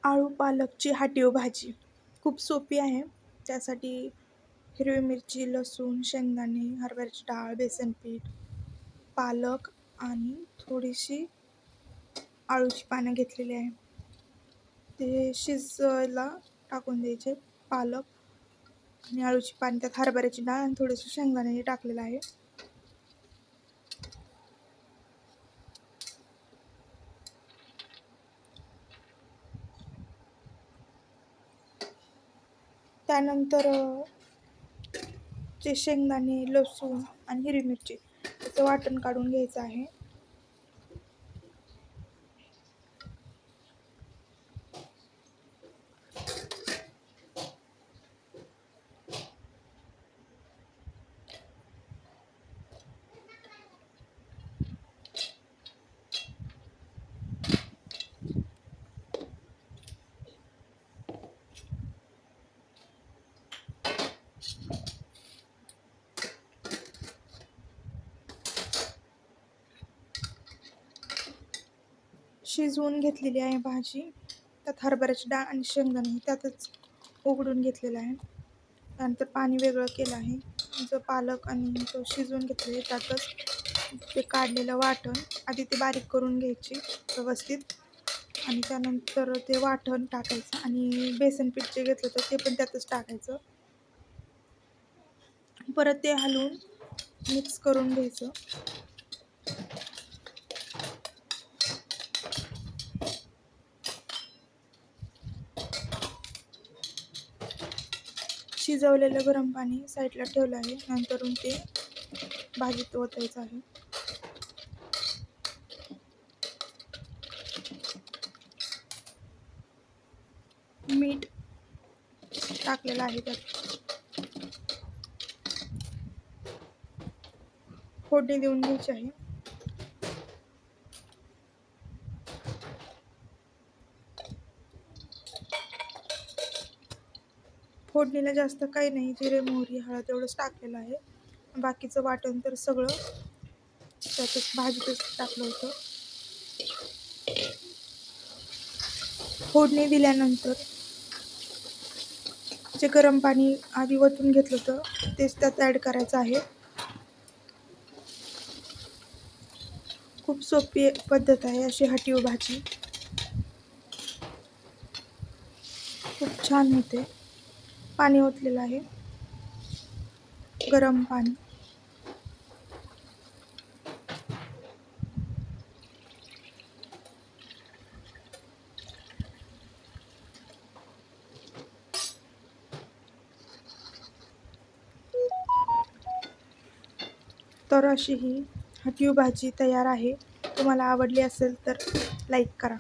आळू पालकची हाटीव भाजी खूप सोपी आहे. त्यासाठी हिरवी मिरची, लसूण, शेंगदाणे, हरभऱ्याची डाळ, बेसन पीठ, पालक आणि थोडीशी आळूची पानं घेतलेली आहे. ते शिजायला टाकून द्यायचे. पालक आणि आळूची पानं, त्यात हरभऱ्याची डाळ आणि थोडंसं शेंगदाणे टाकलेलं आहे. त्यानंतर जे शेंगदाणे, लसूण आणि हिरवी मिरची त्याचं वाटण काढून घ्यायचं आहे. शिजवून घेतलेली आहे भाजी. त्यात हरभऱ्याची डाळ आणि शेंगदाणे त्यातच उघडून घेतलेलं आहे. त्यानंतर पाणी वेगळं केलं आहे. जो पालक आणि तो शिजवून घेतलेला त्यातच ते काढलेलं वाटण आधी ते बारीक करून घ्यायचे व्यवस्थित आणि त्यानंतर ते वाटण टाकायचं आणि बेसन पीठ जे घेतलं तर ते पण त्यातच टाकायचं. परत ते हलवून मिक्स करून घ्यायचं. शिजवलेलं गरम पाणी साईडला ठेवलं आहे. नंतरून ते भाजीत ओतायचं आहे. मीठ टाकलेलं आहे. त्यात फोडणी देऊन घ्यायची आहे. फोडणीला जास्त काही नाही, जिरे, मोहरी, हळद एवढंच टाकलेलं आहे. बाकीचं वाटण तर सगळं त्यातच भाजीतच टाकलं होतं. फोडणी दिल्यानंतर जे गरम पाणी आधी ओतून घेतलं होतं तेच त्यात ॲड करायचं आहे. खूप सोपी पद्धत आहे अशी हाटीव भाजी. खूप छान होते. पाणी ओतलेलं आहे, गरम पाणी. तर अशी ही हाटीव भाजी तयार आहे. तुम्हाला आवडली असेल तर लाईक करा.